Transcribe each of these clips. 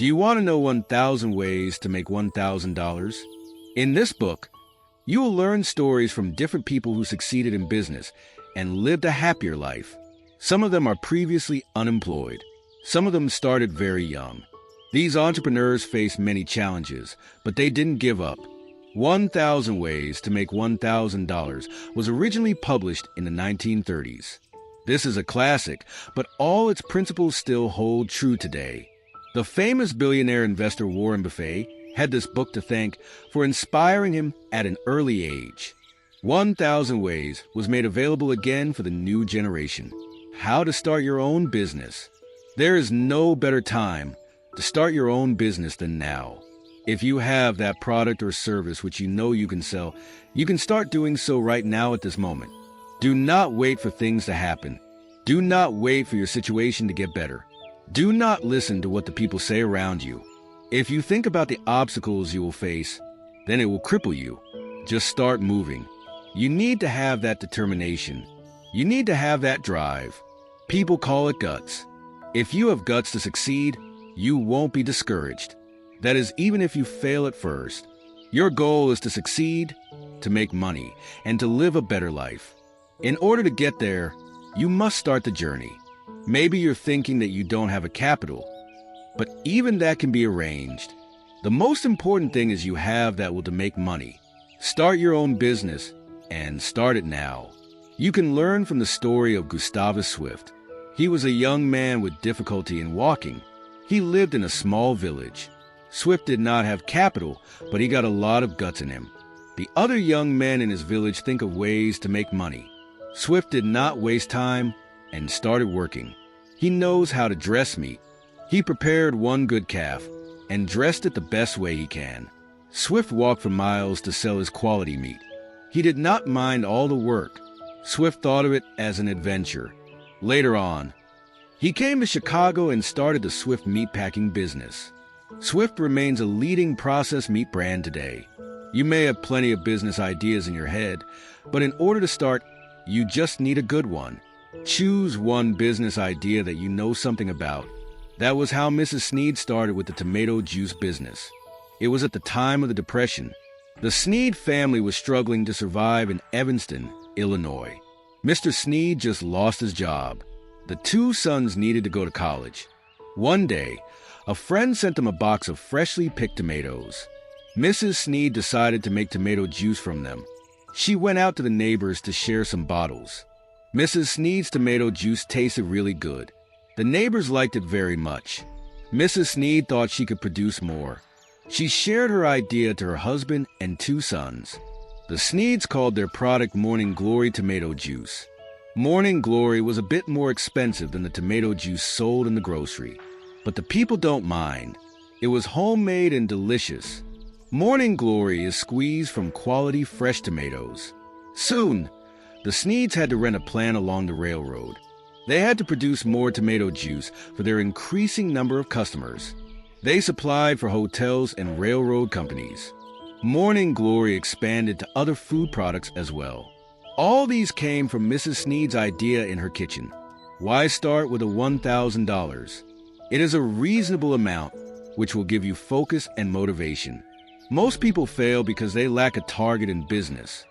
Do you want to know 1,000 ways to make $1,000? In this book, you will learn stories from different people who succeeded in business and lived a happier life. Some of them are previously unemployed. Some of them started very young. These entrepreneurs faced many challenges, but they didn't give up. 1,000 Ways to Make $1,000 was originally published in the 1930s. This is a classic, but all its principles still hold true today. The famous billionaire investor Warren Buffett had this book to thank for inspiring him at an early age. 1,000 Ways was made available again for the new generation. How to start your own business. There is no better time to start your own business than now. If you have that product or service which you know you can sell, you can start doing so right now at this moment. Do not wait for things to happen. Do not wait for your situation to get better. Do not listen to what the people say around you. If you think about the obstacles you will face, then it will cripple you. Just start moving. You need to have that determination. You need to have that drive. People call it guts. If you have guts to succeed, you won't be discouraged. That is, even if you fail at first. Your goal is to succeed, to make money, and to live a better life. In order to get there, you must start the journey. Maybe you're thinking that you don't have a capital, but even that can be arranged. The most important thing is you have that will to make money. Start your own business, and start it now. You can learn from the story of Gustavus Swift. He was a young man with difficulty in walking. He lived in a small village. Swift did not have capital, but he got a lot of guts in him. The other young men in his village think of ways to make money. Swift did not waste time and started working. He knows how to dress meat. He prepared one good calf and dressed it the best way he can. Swift walked for miles to sell his quality meat. He did not mind all the work. Swift thought of it as an adventure. Later on, he came to Chicago and started the Swift meatpacking business. Swift remains a leading processed meat brand today. You may have plenty of business ideas in your head, but in order to start, you just need a good one. Choose one business idea that you know something about. That was how Mrs. Snead started with the tomato juice business. It was at the time of the Depression. The Snead family was struggling to survive in Evanston, Illinois. Mr. Snead just lost his job. The two sons needed to go to college. One day, a friend sent them a box of freshly picked tomatoes. Mrs. Snead decided to make tomato juice from them. She went out to the neighbors to share some bottles. Mrs. Snead's tomato juice tasted really good. The neighbors liked it very much. Mrs. Snead thought she could produce more. She shared her idea to her husband and two sons. The Sneads called their product Morning Glory tomato juice. Morning Glory was a bit more expensive than the tomato juice sold in the grocery. But the people don't mind. It was homemade and delicious. Morning Glory is squeezed from quality fresh tomatoes. Soon, the Sneads had to rent a plant along the railroad. They had to produce more tomato juice for their increasing number of customers. They supplied for hotels and railroad companies. Morning Glory expanded to other food products as well. All these came from Mrs. Snead's idea in her kitchen. Why start with a $1,000? It is a reasonable amount, which will give you focus and motivation. Most people fail because they lack a target in business.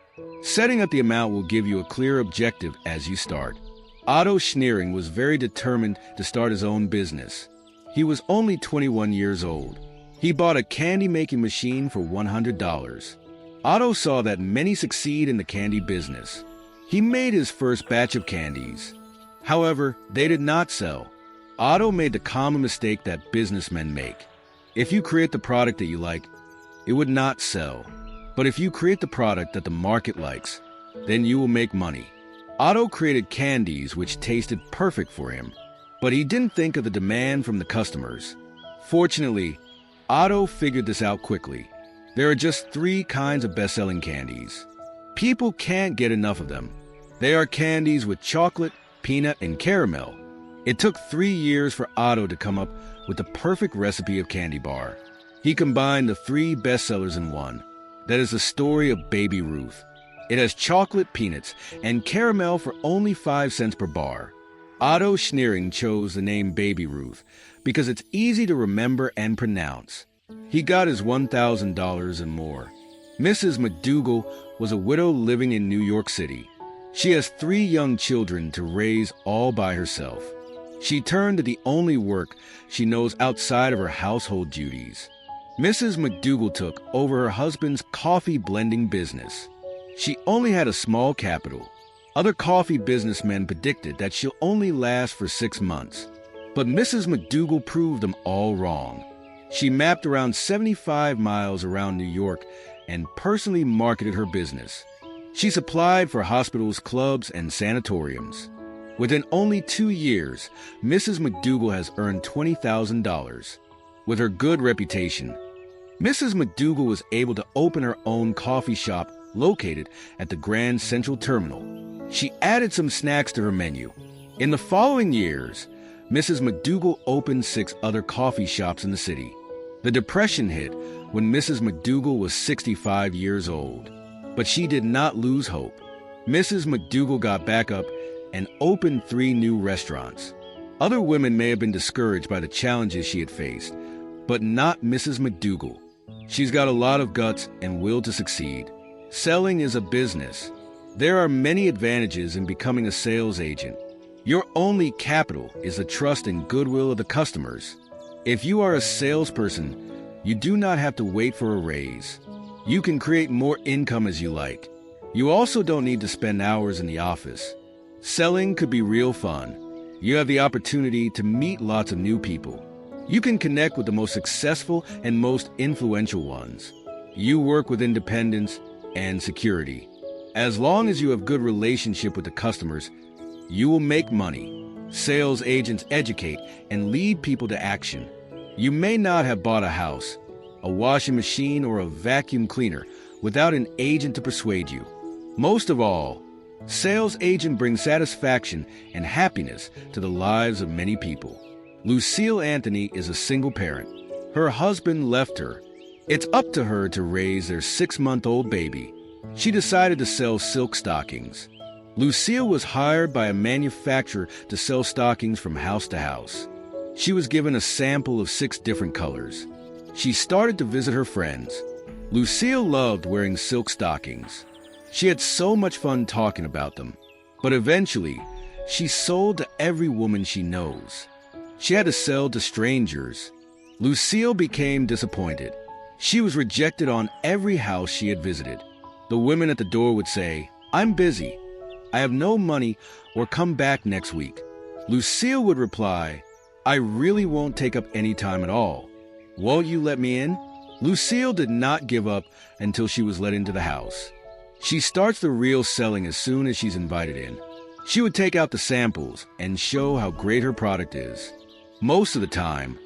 Setting up the amount will give you a clear objective as you start. Otto Schneering was very determined to start his own business. He was only 21 years old. He bought a candy-making machine for $100. Otto saw that many succeed in the candy business. He made his first batch of candies. However, they did not sell. Otto made the common mistake that businessmen make. If you create the product that you like, it would not sell. But if you create the product that the market likes, then you will make money. Otto created candies which tasted perfect for him, but he didn't think of the demand from the customers. Fortunately, Otto figured this out quickly. There are just 3 kinds of best-selling candies. People can't get enough of them. They are candies with chocolate, peanut, and caramel. It took 3 years for Otto to come up with the perfect recipe of candy bar. He combined the 3 bestsellers in one. That is the story of Baby Ruth. It has chocolate, peanuts, and caramel for only 5 cents per bar. Otto Schneering chose the name Baby Ruth because it's easy to remember and pronounce. He got his $1,000 and more. Mrs. McDougall was a widow living in New York City. She has 3 young children to raise all by herself. She turned to the only work she knows outside of her household duties. Mrs. McDougall took over her husband's coffee blending business. She only had a small capital. Other coffee businessmen predicted that she'll only last for 6 months. But Mrs. McDougall proved them all wrong. She mapped around 75 miles around New York and personally marketed her business. She supplied for hospitals, clubs, and sanatoriums. Within only 2 years, Mrs. McDougall has earned $20,000. With her good reputation, Mrs. McDougall was able to open her own coffee shop located at the Grand Central Terminal. She added some snacks to her menu. In the following years, Mrs. McDougall opened 6 other coffee shops in the city. The Depression hit when Mrs. McDougall was 65 years old. But she did not lose hope. Mrs. McDougall got back up and opened 3 new restaurants. Other women may have been discouraged by the challenges she had faced, but not Mrs. McDougall. She's got a lot of guts and will to succeed. Selling is a business. There are many advantages in becoming a sales agent. Your only capital is the trust and goodwill of the customers. If you are a salesperson, you do not have to wait for a raise. You can create more income as you like. You also don't need to spend hours in the office. Selling could be real fun. You have the opportunity to meet lots of new people. You can connect with the most successful and most influential ones. You work with independence and security. As long as you have good relationship with the customers, you will make money. Sales agents educate and lead people to action. You may not have bought a house, a washing machine, or a vacuum cleaner without an agent to persuade you. Most of all, sales agent brings satisfaction and happiness to the lives of many people. Lucille Anthony is a single parent. Her husband left her. It's up to her to raise their 6-month-old baby. She decided to sell silk stockings. Lucille was hired by a manufacturer to sell stockings from house to house. She was given a sample of 6 different colors. She started to visit her friends. Lucille loved wearing silk stockings. She had so much fun talking about them. But eventually, she sold to every woman she knows. She had to sell to strangers. Lucille became disappointed. She was rejected on every house she had visited. The women at the door would say, "I'm busy. I have no money," or "Come back next week." Lucille would reply, "I really won't take up any time at all. Won't you let me in?" Lucille did not give up until she was let into the house. She starts the real selling as soon as she's invited in. She would take out the samples and show how great her product is. Most of the time,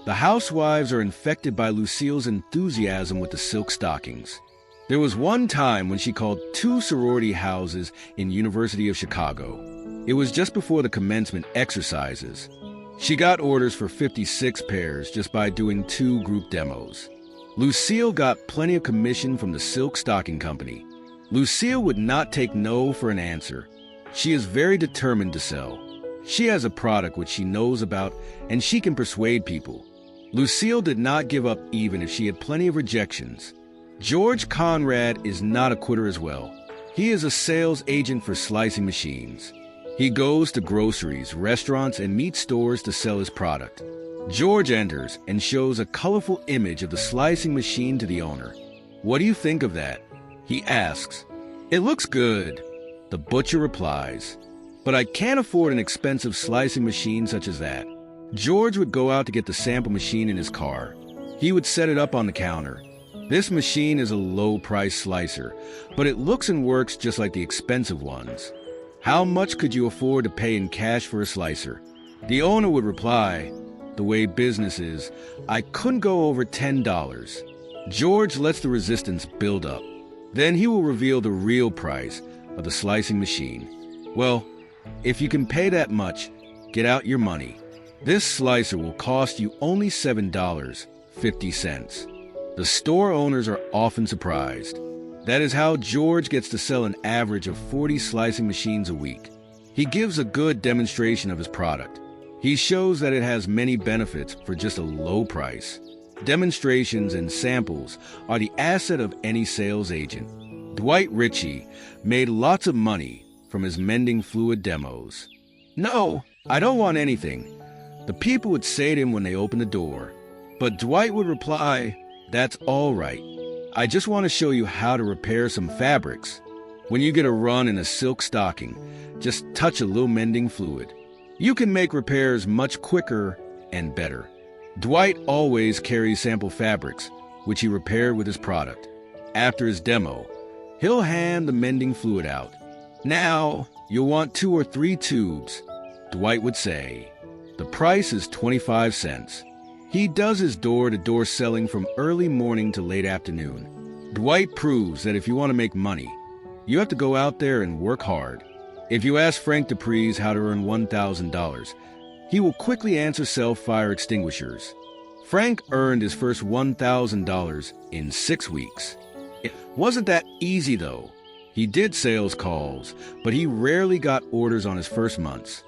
the housewives are infected by Lucille's enthusiasm with the silk stockings. There was one time when she called 2 sorority houses in University of Chicago. It was just before the commencement exercises. She got orders for 56 pairs just by doing 2 group demos. Lucille got plenty of commission from the silk stocking company. Lucille would not take no for an answer. She is very determined to sell. She has a product which she knows about, and she can persuade people. Lucille did not give up even if she had plenty of rejections. George Conrad is not a quitter as well. He is a sales agent for slicing machines. He goes to groceries, restaurants, and meat stores to sell his product. George enters and shows a colorful image of the slicing machine to the owner. "What do you think of that?" he asks. "It looks good," the butcher replies. "But I can't afford an expensive slicing machine such as that." George would go out to get the sample machine in his car. He would set it up on the counter. This machine is a low-price slicer, but it looks and works just like the expensive ones. "How much could you afford to pay in cash for a slicer?" The owner would reply, "The way business is, I couldn't go over $10. George lets the resistance build up. Then he will reveal the real price of the slicing machine. "Well, if you can pay that much, get out your money. This slicer will cost you only $7.50. The store owners are often surprised. That is how George gets to sell an average of 40 slicing machines a week. He gives a good demonstration of his product. He shows that it has many benefits for just a low price. Demonstrations and samples are the asset of any sales agent. Dwight Ritchie made lots of money from his mending fluid demos. "No, I don't want anything," the people would say to him when they opened the door. But Dwight would reply, "That's all right. I just want to show you how to repair some fabrics. When you get a run in a silk stocking, just touch a little mending fluid. You can make repairs much quicker and better." Dwight always carries sample fabrics, which he repaired with his product. After his demo, he'll hand the mending fluid out. "Now, you'll want 2 or 3 tubes," Dwight would say. The price is 25 cents. He does his door-to-door selling from early morning to late afternoon. Dwight proves that if you want to make money, you have to go out there and work hard. If you ask Frank DePries how to earn $1,000, he will quickly answer sell fire extinguishers. Frank earned his first $1,000 in 6 weeks. It wasn't that easy, though. He did sales calls, but he rarely got orders on his first months.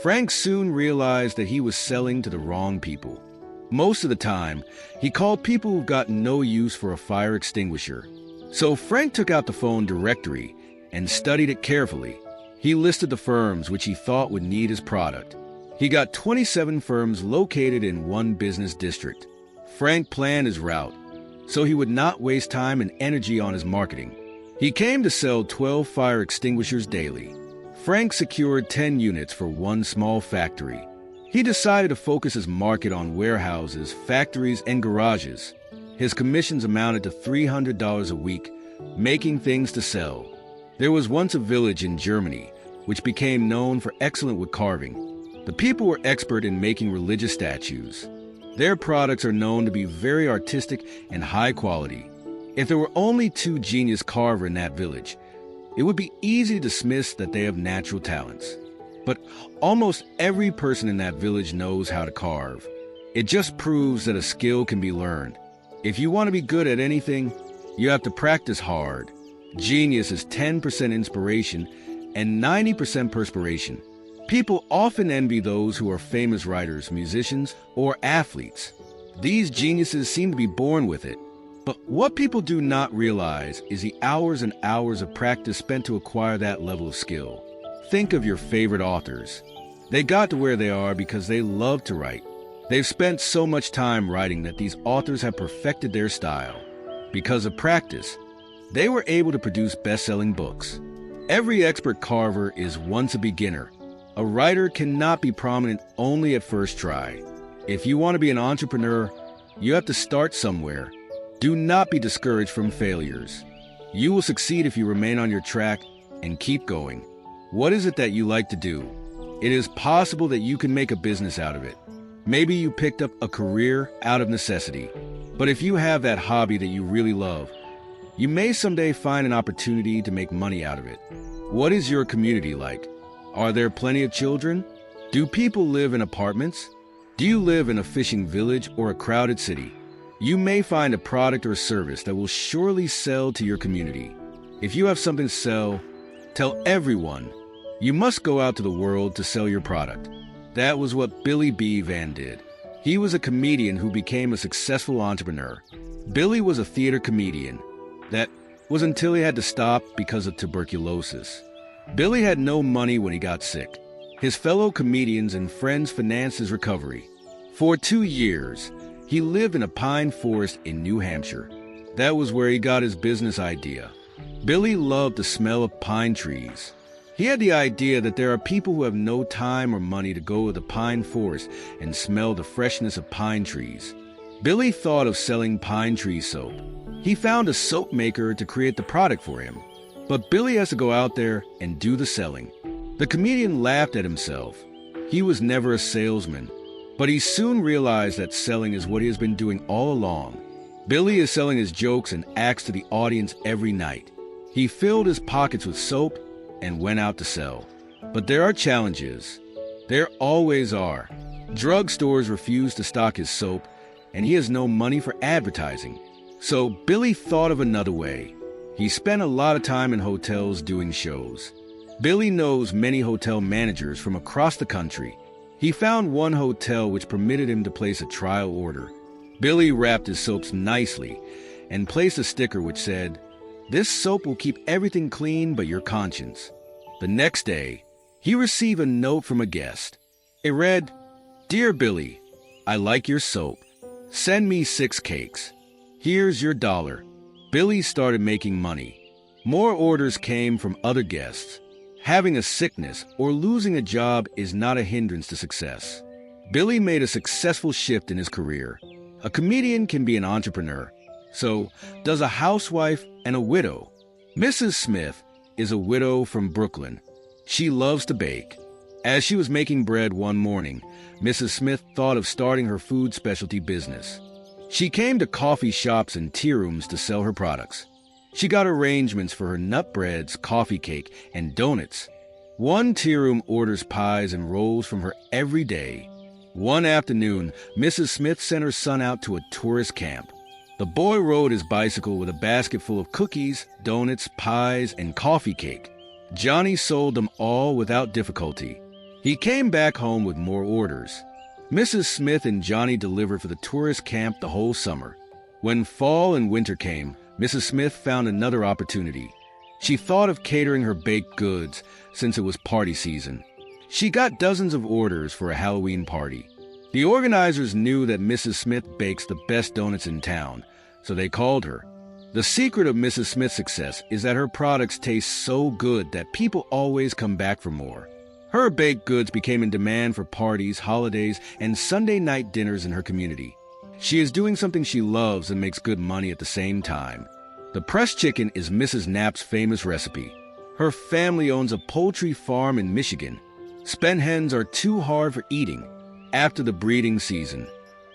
Frank soon realized that he was selling to the wrong people. Most of the time, he called people who've got no use for a fire extinguisher. So Frank took out the phone directory and studied it carefully. He listed the firms which he thought would need his product. He got 27 firms located in one business district. Frank planned his route, so he would not waste time and energy on his marketing. He came to sell 12 fire extinguishers daily. Frank secured 10 units for one small factory. He decided to focus his market on warehouses, factories, and garages. His commissions amounted to $300 a week, making things to sell. There was once a village in Germany which became known for excellent wood carving. The people were expert in making religious statues. Their products are known to be very artistic and high quality. If there were only 2 genius carvers in that village, it would be easy to dismiss that they have natural talents. But almost every person in that village knows how to carve. It just proves that a skill can be learned. If you want to be good at anything, you have to practice hard. Genius is 10% inspiration and 90% perspiration. People often envy those who are famous writers, musicians, or athletes. These geniuses seem to be born with it. But what people do not realize is the hours and hours of practice spent to acquire that level of skill. Think of your favorite authors. They got to where they are because they love to write. They've spent so much time writing that these authors have perfected their style. Because of practice, they were able to produce best-selling books. Every expert carver is once a beginner. A writer cannot be prominent only at first try. If you want to be an entrepreneur, you have to start somewhere. Do not be discouraged from failures. You will succeed if you remain on your track and keep going. What is it that you like to do? It is possible that you can make a business out of it. Maybe you picked up a career out of necessity. But if you have that hobby that you really love, you may someday find an opportunity to make money out of it. What is your community like? Are there plenty of children? Do people live in apartments? Do you live in a fishing village or a crowded city? You may find a product or service that will surely sell to your community. If you have something to sell, tell everyone. You must go out to the world to sell your product. That was what Billy B. Van did. He was a comedian who became a successful entrepreneur. Billy was a theater comedian. That was until he had to stop because of tuberculosis. Billy had no money when he got sick. His fellow comedians and friends financed his recovery. For 2 years, he lived in a pine forest in New Hampshire. That was where he got his business idea. Billy loved the smell of pine trees. He had the idea that there are people who have no time or money to go to the pine forest and smell the freshness of pine trees. Billy thought of selling pine tree soap. He found a soap maker to create the product for him. But Billy has to go out there and do the selling. The comedian laughed at himself. He was never a salesman. But he soon realized that selling is what he has been doing all along. Billy is selling his jokes and acts to the audience every night. He filled his pockets with soap and went out to sell. But there are challenges. There always are. Drugstores refuse to stock his soap, and he has no money for advertising. So Billy thought of another way. He spent a lot of time in hotels doing shows. Billy knows many hotel managers from across the country. He found one hotel which permitted him to place a trial order. Billy wrapped his soaps nicely and placed a sticker which said, "This soap will keep everything clean but your conscience." The next day, he received a note from a guest. It read, "Dear Billy, I like your soap. Send me 6 cakes. Here's your $1." Billy started making money. More orders came from other guests. Having a sickness or losing a job is not a hindrance to success. Billy made a successful shift in his career. A comedian can be an entrepreneur. So does a housewife and a widow. Mrs. Smith is a widow from Brooklyn. She loves to bake. As she was making bread one morning, Mrs. Smith thought of starting her food specialty business. She came to coffee shops and tea rooms to sell her products. She got arrangements for her nut breads, coffee cake, and donuts. One tea room orders pies and rolls from her every day. One afternoon, Mrs. Smith sent her son out to a tourist camp. The boy rode his bicycle with a basket full of cookies, donuts, pies, and coffee cake. Johnny sold them all without difficulty. He came back home with more orders. Mrs. Smith and Johnny delivered for the tourist camp the whole summer. When fall and winter came, Mrs. Smith found another opportunity. She thought of catering her baked goods since it was party season. She got dozens of orders for a Halloween party. The organizers knew that Mrs. Smith bakes the best donuts in town, so they called her. The secret of Mrs. Smith's success is that her products taste so good that people always come back for more. Her baked goods became in demand for parties, holidays, and Sunday night dinners in her community. She is doing something she loves and makes good money at the same time. The pressed chicken is Mrs. Knapp's famous recipe. Her family owns a poultry farm in Michigan. Spent hens are too hard for eating. After the breeding season,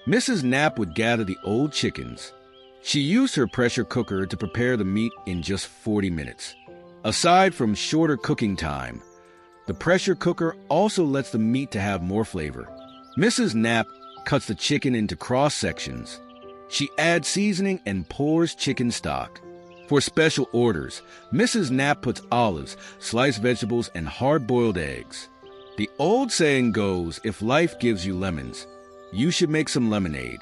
Mrs. Knapp would gather the old chickens. She used her pressure cooker to prepare the meat in just 40 minutes. Aside from shorter cooking time, the pressure cooker also lets the meat to have more flavor. Mrs. Knapp cuts the chicken into cross sections. She adds seasoning and pours chicken stock. For special orders, Mrs. Knapp puts olives, sliced vegetables, and hard-boiled eggs. The old saying goes, if life gives you lemons, you should make some lemonade.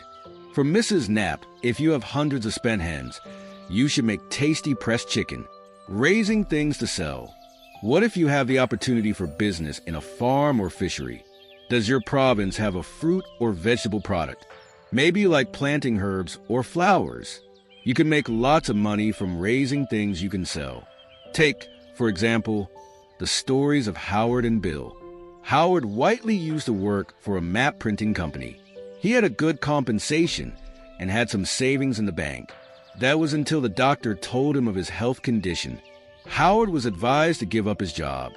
For Mrs. Knapp, if you have hundreds of spent hens, you should make tasty pressed chicken. Raising things to sell. What if you have the opportunity for business in a farm or fishery? Does your province have a fruit or vegetable product? Maybe you like planting herbs or flowers. You can make lots of money from raising things you can sell. Take, for example, the stories of Howard and Bill. Howard Whiteley used to work for a map printing company. He had a good compensation and had some savings in the bank. That was until the doctor told him of his health condition. Howard was advised to give up his job.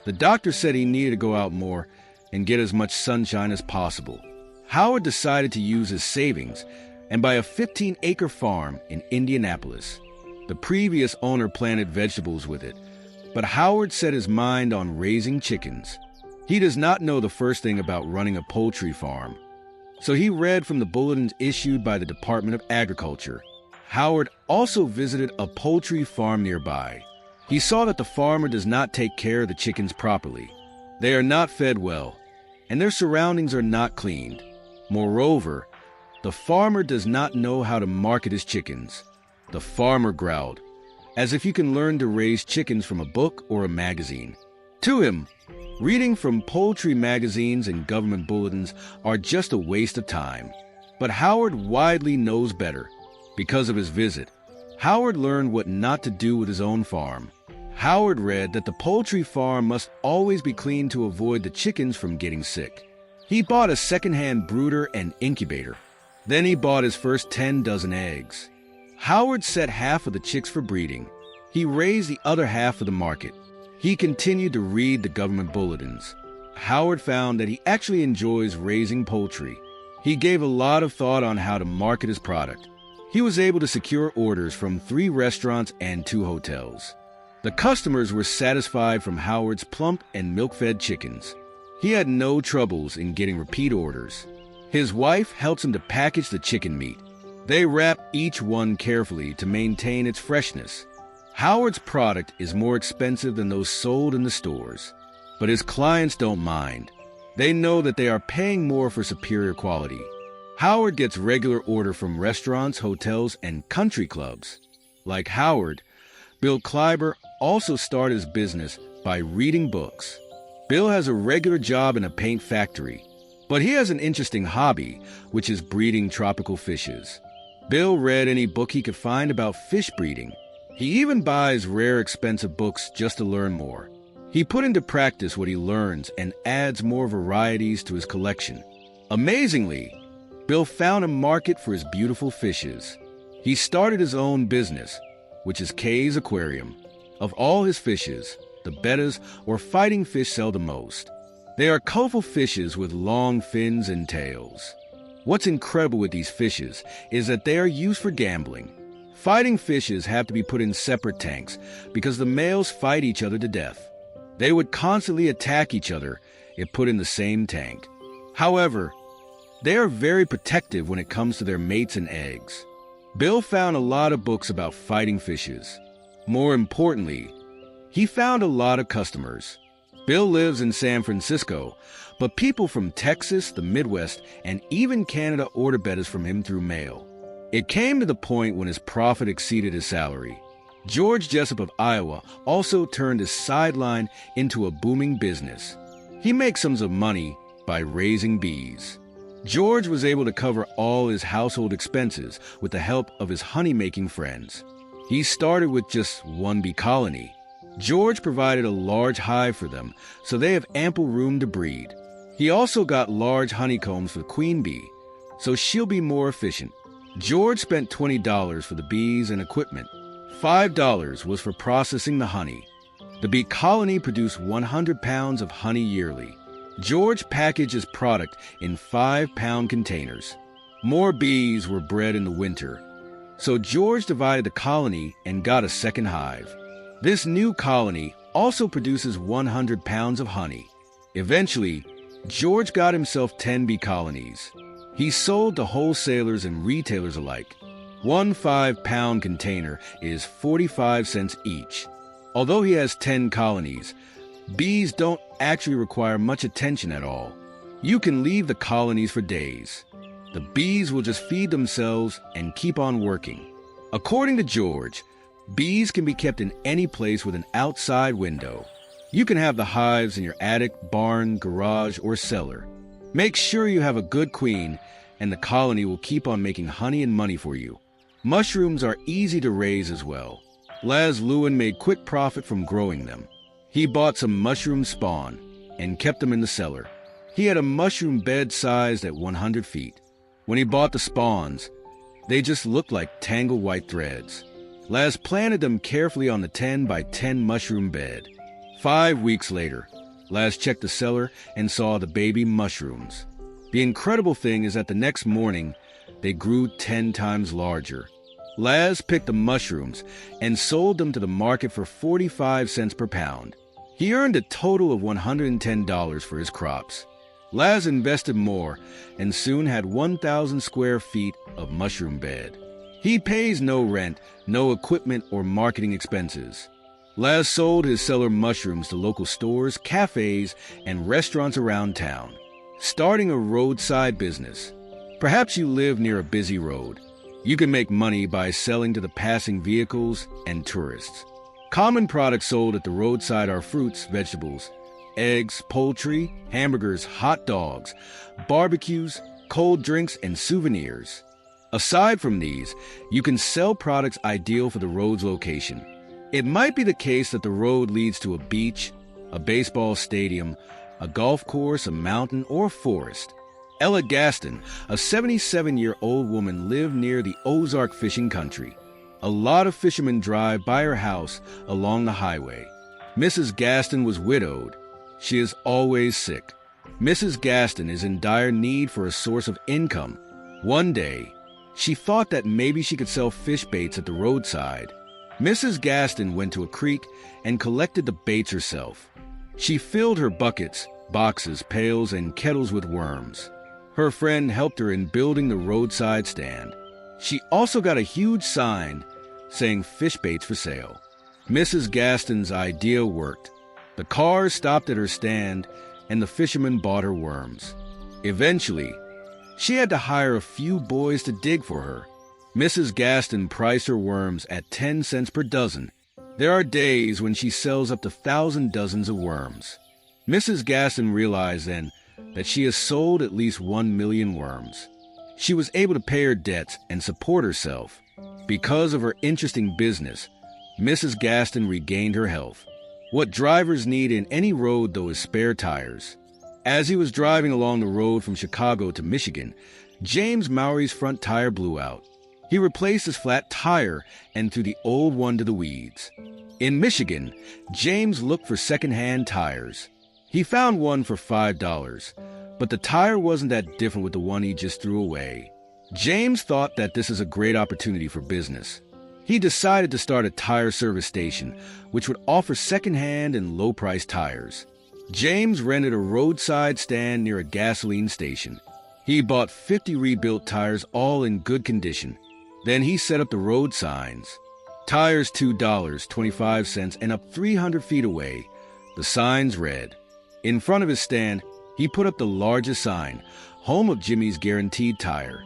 The doctor said he needed to go out more and get as much sunshine as possible. Howard decided to use his savings and buy a 15-acre farm in Indianapolis. The previous owner planted vegetables with it, but Howard set his mind on raising chickens. He does not know the first thing about running a poultry farm. So he read from the bulletins issued by the Department of Agriculture. Howard also visited a poultry farm nearby. He saw that the farmer does not take care of the chickens properly. They are not fed well, and their surroundings are not cleaned. Moreover, the farmer does not know how to market his chickens. The farmer growled, as if you can learn to raise chickens from a book or a magazine. To him, reading from poultry magazines and government bulletins are just a waste of time. But Howard widely knows better. Because of his visit, Howard learned what not to do with his own farm. Howard read that the poultry farm must always be cleaned to avoid the chickens from getting sick. He bought a second-hand brooder and incubator. Then he bought his first 10 dozen eggs. Howard set half of the chicks for breeding. He raised the other half for the market. He continued to read the government bulletins. Howard found that he actually enjoys raising poultry. He gave a lot of thought on how to market his product. He was able to secure orders from 3 restaurants and 2 hotels. The customers were satisfied from Howard's plump and milk-fed chickens. He had no troubles in getting repeat orders. His wife helps him to package the chicken meat. They wrap each one carefully to maintain its freshness. Howard's product is more expensive than those sold in the stores, but his clients don't mind. They know that they are paying more for superior quality. Howard gets regular order from restaurants, hotels, and country clubs. Like Howard, Bill Kleiber also started his business by reading books. Bill has a regular job in a paint factory, but he has an interesting hobby, which is breeding tropical fishes. Bill read any book he could find about fish breeding. He even buys rare, expensive books just to learn more. He put into practice what he learns and adds more varieties to his collection. Amazingly, Bill found a market for his beautiful fishes. He started his own business, which is Kay's Aquarium. Of all his fishes, the bettas or fighting fish sell the most. They are colorful fishes with long fins and tails. What's incredible with these fishes is that they are used for gambling. Fighting fishes have to be put in separate tanks because the males fight each other to death. They would constantly attack each other if put in the same tank. However, they are very protective when it comes to their mates and eggs. Bill found a lot of books about fighting fishes. More importantly, he found a lot of customers. Bill lives in San Francisco, but people from Texas, the Midwest, and even Canada order bettas from him through mail. It came to the point when his profit exceeded his salary. George Jessup of Iowa also turned his sideline into a booming business. He makes sums of money by raising bees. George was able to cover all his household expenses with the help of his honey-making friends. He started with just one bee colony. George provided a large hive for them, so they have ample room to breed. He also got large honeycombs for the queen bee, so she'll be more efficient. George spent $20 for the bees and equipment. $5 was for processing the honey. The bee colony produced 100 pounds of honey yearly. George packaged his product in 5-pound containers. More bees were bred in the winter, so George divided the colony and got a second hive. This new colony also produces 100 pounds of honey. Eventually, George got himself 10 bee colonies. He sold to wholesalers and retailers alike. One 5-pound container is 45 cents each. Although he has 10 colonies, bees don't actually require much attention at all. You can leave the colonies for days. The bees will just feed themselves and keep on working. According to George, bees can be kept in any place with an outside window. You can have the hives in your attic, barn, garage, or cellar. Make sure you have a good queen, and the colony will keep on making honey and money for you. Mushrooms are easy to raise as well. Laz Lewin made quick profit from growing them. He bought some mushroom spawn and kept them in the cellar. He had a mushroom bed sized at 100 feet. When he bought the spawns, they just looked like tangled white threads. Laz planted them carefully on the 10 by 10 mushroom bed. 5 weeks later, Laz checked the cellar and saw the baby mushrooms. The incredible thing is that the next morning, they grew 10 times larger. Laz picked the mushrooms and sold them to the market for 45 cents per pound. He earned a total of $110 for his crops. Laz invested more and soon had 1,000 square feet of mushroom bed. He pays no rent, no equipment or marketing expenses. Laz sold his cellar mushrooms to local stores, cafes, and restaurants around town, starting a roadside business. Perhaps you live near a busy road. You can make money by selling to the passing vehicles and tourists. Common products sold at the roadside are fruits, vegetables, eggs, poultry, hamburgers, hot dogs, barbecues, cold drinks, and souvenirs. Aside from these, you can sell products ideal for the road's location. It might be the case that the road leads to a beach, a baseball stadium, a golf course, a mountain, or a forest. Ella Gaston, a 77-year-old woman, lived near the Ozark fishing country. A lot of fishermen drive by her house along the highway. Mrs. Gaston was widowed. She is always sick. Mrs. Gaston is in dire need for a source of income. One day, she thought that maybe she could sell fish baits at the roadside. Mrs. Gaston went to a creek and collected the baits herself. She filled her buckets, boxes, pails, and kettles with worms. Her friend helped her in building the roadside stand. She also got a huge sign saying fish baits for sale. Mrs. Gaston's idea worked. The cars stopped at her stand, and the fisherman bought her worms. Eventually, she had to hire a few boys to dig for her. Mrs. Gaston priced her worms at 10 cents per dozen. There are days when she sells up to 1,000 dozens of worms. Mrs. Gaston realized then that she has sold at least 1 million worms. She was able to pay her debts and support herself. Because of her interesting business, Mrs. Gaston regained her health. What drivers need in any road, though, is spare tires. As he was driving along the road from Chicago to Michigan, James Mowry's front tire blew out. He replaced his flat tire and threw the old one to the weeds. In Michigan, James looked for second-hand tires. He found one for $5, but the tire wasn't that different with the one he just threw away. James thought that this is a great opportunity for business. He decided to start a tire service station, which would offer second-hand and low-priced tires. James rented a roadside stand near a gasoline station. He bought 50 rebuilt tires, all in good condition. Then he set up the road signs. Tires $2.25 and up 300 feet away. The signs read. In front of his stand, he put up the largest sign, Home of Jimmy's Guaranteed Tire.